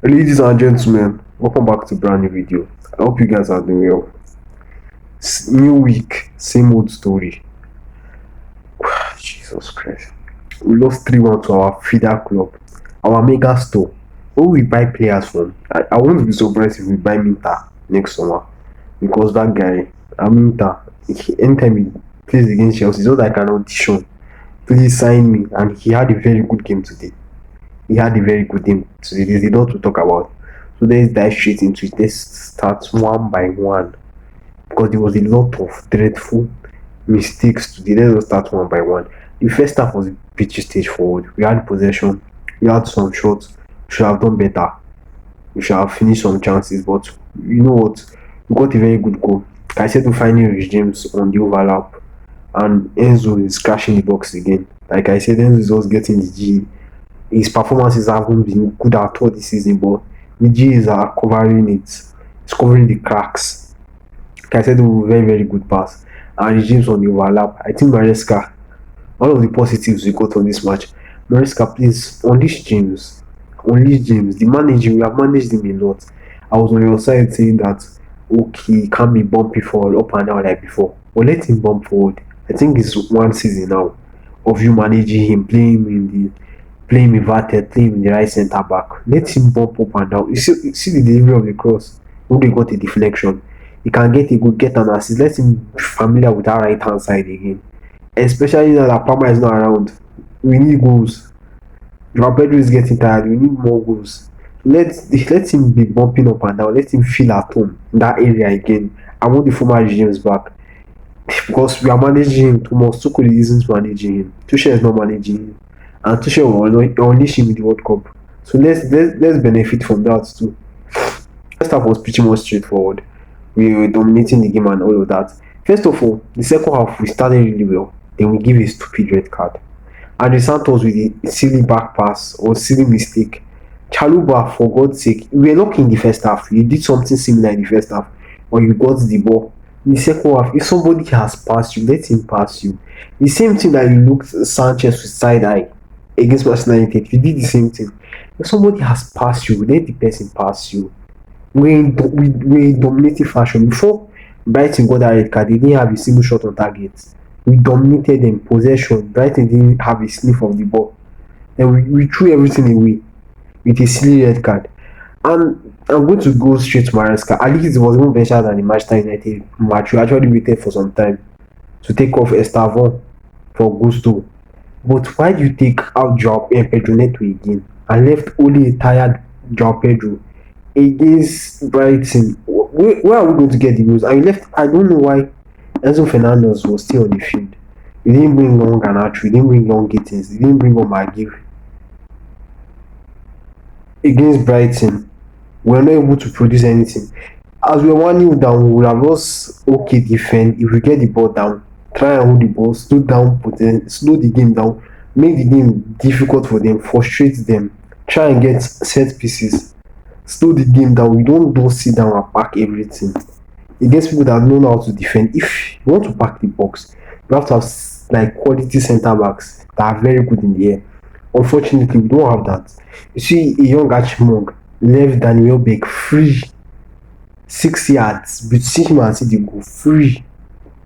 Ladies and gentlemen, welcome back to a brand new video. I hope you guys are doing well. New week, same old story. Jesus Christ. We lost 3-1 to our feeder club, our mega store. Where we buy players from. I won't be surprised if we buy Minta next summer. Because that guy, Minta, anytime he plays against Chelsea, it's not like an audition. Please sign me. And he had a very good game today. There's a lot to talk about. So let's dive straight into it. Let's start one by one because there was a lot of dreadful mistakes today. Let's start one by one. The first half was a pitchy stage forward. We had possession, we had some shots. We should have done better. We should have finished some chances, but you know what? We got a very good goal. I said to finally reach James on the overlap, and Enzo is crashing the box again. Like I said, Enzo is just getting the G. His performances haven't been good at all this season, but the G's are covering it. It's covering the cracks. Like I said, very, very good pass. And the James on the overlap. I think Maresca, one of the positives we got on this match. Maresca, please unleash James. Unleash James. The manager, we have managed him a lot. I was on your side saying that okay, he can't be bumpy forward up and down like before. But let him bump forward. I think it's one season now of you managing him, playing inverted, playing in the right centre back. Let him bump up and down. You see the delivery of the cross. When they got a deflection, he can get an assist. Let him be familiar with that right hand side again. Especially now that Palmer is not around. We need goals. Joao Pedro is getting tired. We need more goals. Let him be bumping up and down. Let him feel at home in that area again. I want the former regimes back. Because we are managing him too much. Tuchel isn't managing him. Tuchel is not managing him. And Tuchel will unleash him in the World Cup. So let's benefit from that too. First half was pretty much straightforward. We were dominating the game and all of that. First of all, the second half we started really well. Then we give a stupid red card. And the Santos with a silly back pass or silly mistake. Chaluba, for God's sake, we were lucky in the first half. You did something similar in the first half, or you got the ball. In the second half, if somebody has passed you, let him pass you. The same thing that you looked Sanchez with side eye against Manchester United, you did the same thing. If somebody has passed you, let the person pass you. We're in dominating fashion. Before Brighton got that red card, they didn't have a single shot on target. We dominated them, possession. Brighton didn't have a sniff of the ball. Then we threw everything away with a silly red card. And I'm going to go straight to Maresca. At least it was even better than the Manchester United match. We actually waited for some time to take off Estavon for Gusto. But why do you take out Joao Pedro Neto again and left only a tired Joao Pedro against Brighton? Where are we going to get the goals? And you left, I don't know why Enzo Fernandez was still on the field. You didn't bring on Garnacho, you didn't bring on Gittins, you didn't bring on McGill. Against Brighton, we were not able to produce anything. As we were 1-0 down, we would have lost okay defend. If we get the ball down, try and hold the ball, slow the game down, make the game difficult for them, frustrate them, try and get set pieces, slow the game down. We don't sit down and pack everything. Against people that know how to defend. If you want to pack the box, you have to have like quality centre backs that are very good in the air. Unfortunately, we don't have that. You see a young Archimong left Daniel Beck free 6 yards, but see him and see the goal free.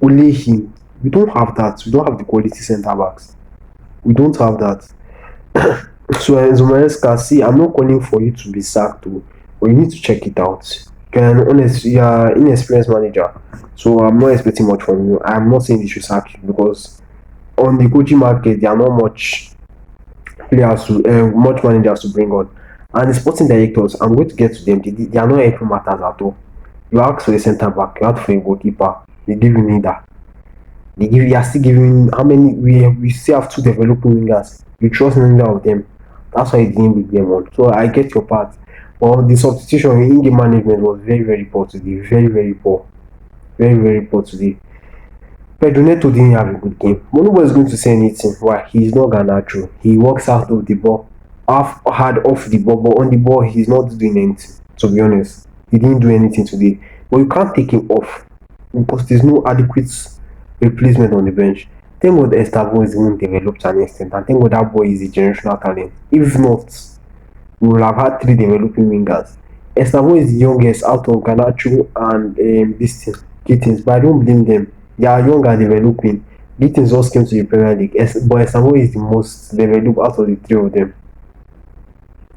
Only him. We don't have that. We don't have the quality centre backs. We don't have that. So Enzo Maresca, see, I'm not calling for you to be sacked, but you need to check it out. Honestly, you are inexperienced manager, so I'm not expecting much from you. I'm not saying they should sack you because on the coaching market there are not much much managers to bring on, and the sporting directors. I'm going to get to them. They are not helping matters at all. You ask for a centre back, you ask for a goalkeeper, they give you neither. You are still giving how many? We still have 2 developing wingers. You trust neither of them. That's why you didn't bring them on. So I get your part. But the substitution in game management was very, very poor today. Very, very poor. Very, very poor today. Pedro Neto didn't have a good game. Nobody's going to say anything. Why? He's not Garnacho. He works out of the ball. Hard off the ball, but on the ball, he's not doing anything. To be honest, he didn't do anything today. But you can't take him off because there's no adequate replacement on the bench. Thank God Estavo is even developed to an extent, and thank God that boy is a generational talent. If not, we will have had three developing wingers. Estavo is the youngest out of Ganacho and this thing, Gittins, but I don't blame them. They are young and developing. Gittins just came to the Premier League, but Estavo is the most developed out of the three of them.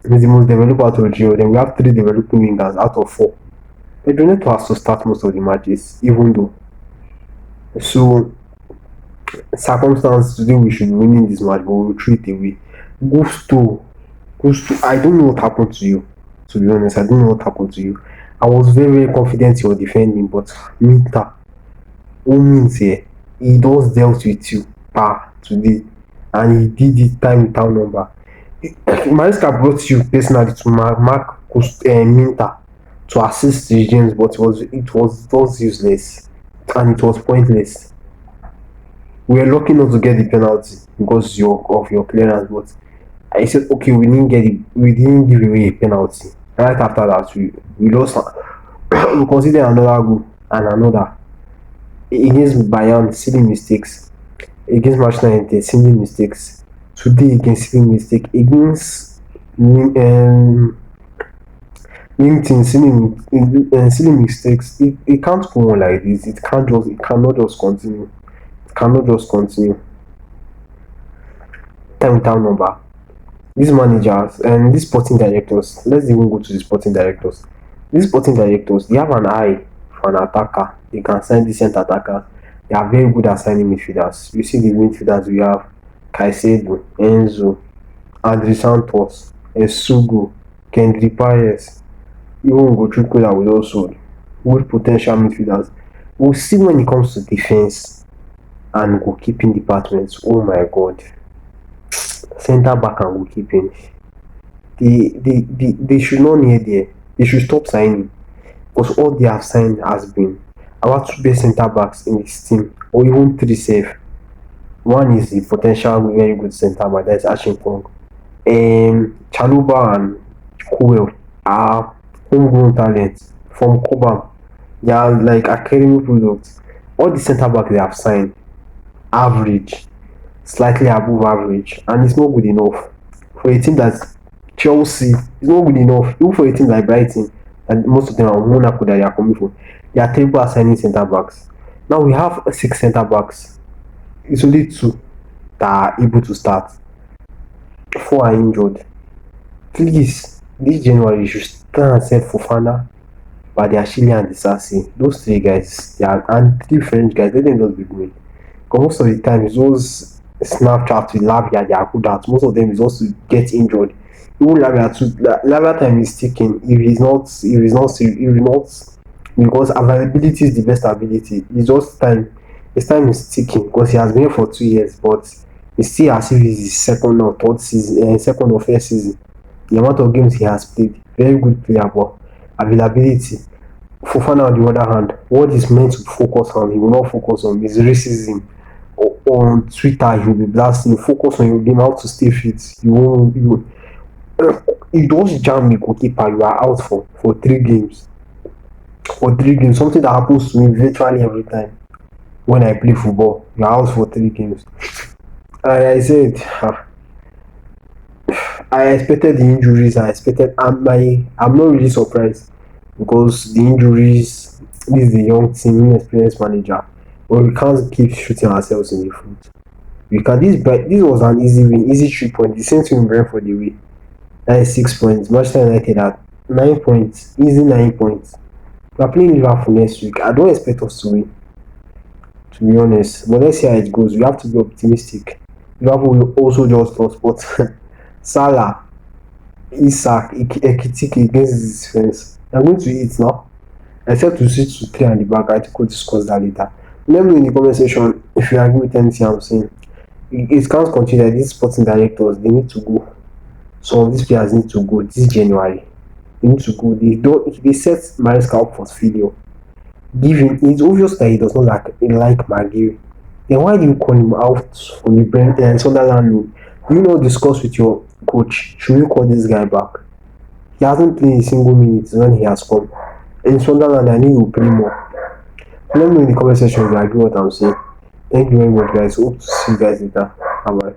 He's the most developed out of the three of them. We have three developing wingers out of four. Pedro Neto has to start most of the matches, even though. So, circumstance today we should be winning this match, but we'll throw it away. Gusto, Gusto, I don't know what happened to you. To be honest, I don't know what happened to you. I was very confident you were defending, but Minta, who means here, he does dealt with you today, and he did it time without number. Mariska brought you personally to mark Minta to assist the James, but it was useless and it was pointless. We were lucky not to get the penalty because of your clearance, but I said okay, we didn't give away a penalty. Right after that, we lost. We considered another goal and another against Bayern, silly mistakes. Against Manchester United, silly mistakes. Today again, silly mistake. Against LinkedIn, silly mistakes. It can't go on like this. It cannot just continue. It cannot just continue. Time without number. These managers and these sporting directors, let's even go to the sporting directors. These sporting directors, they have an eye for an attacker. They can sign decent attackers. They are very good at signing midfielders. You see the midfielders we have: Caicedo, Enzo, Andri Santos, Esugo, Kendrick Paez, even Gochuku that was also good potential midfielders. We'll see when it comes to defense and goalkeeping departments. Oh my god. Centre back and goalkeeping. They should not near there. They should stop signing. Because all they have signed has been about two best centre backs in this team, or even three safe. One is the potential very good centre back, that's Ashington. Chaluba and Kuel are homegrown talents from Cobham. They are like academy products. All the centre backs they have signed, average, slightly above average, and it's not good enough for a team that's Chelsea. It's not good enough, even for a team like Brighton, and most of them are Monaco that they are coming from. They are terrible at signing centre backs. Now we have six centre backs. It's only two that are able to start. Four are injured. Please, this January you should start and send Fofana, Badiashile and Disasi. Those three guys, and three French guys, let them just be going. Because most of the time it's those Snapchat with Lavia they are good at. Most of them is also get injured. Even Lavia time is ticking. If he's not, because availability is the best ability. It's just time. His time is ticking because he has been here for 2 years, but it's still as if it's his second or third season, second or first season. The amount of games he has played, very good player, but availability. Fofana on the other hand, what is meant to focus on, he will not focus on is racism. On Twitter, he will be blasting. Focus on your game, how to stay fit. You don't jam the goalkeeper, you are out for 3 games. For 3 games, something that happens to me virtually every time when I play football. You are out for 3 games. I said, I expected the injuries. I'm not really surprised because the injuries. This is a young team, inexperienced manager, but we can't keep shooting ourselves in the foot. We can. This was an easy win, easy 3 points. The same thing in Brentford the way. That is 6 points. Manchester United at 9 points, easy 9 points. We are playing Liverpool next week. I don't expect us to win, to be honest. But let's see how it goes. We have to be optimistic. Liverpool will also just lost, but Salah, Isak, Ekitike against his defense. I'm going to eat now. Except to switch to 3 and the back. I think we'll discuss that later. Let me know in the comment section if you agree with anything I'm saying. It can't continue that these sporting directors, they need to go. Some of these players need to go this January. They need to go. They set Maresca up for failure. It's obvious that he does not like Maguire. Then why do you call him out from the Sunderland loan? Do you not discuss with your coach? Should you call this guy back? He hasn't played a single minute when he has come. In Sunderland, I need to play more. Let me know in the comment section if you agree with what I'm saying. Thank you very much, guys. Hope to see you guys later. Bye bye.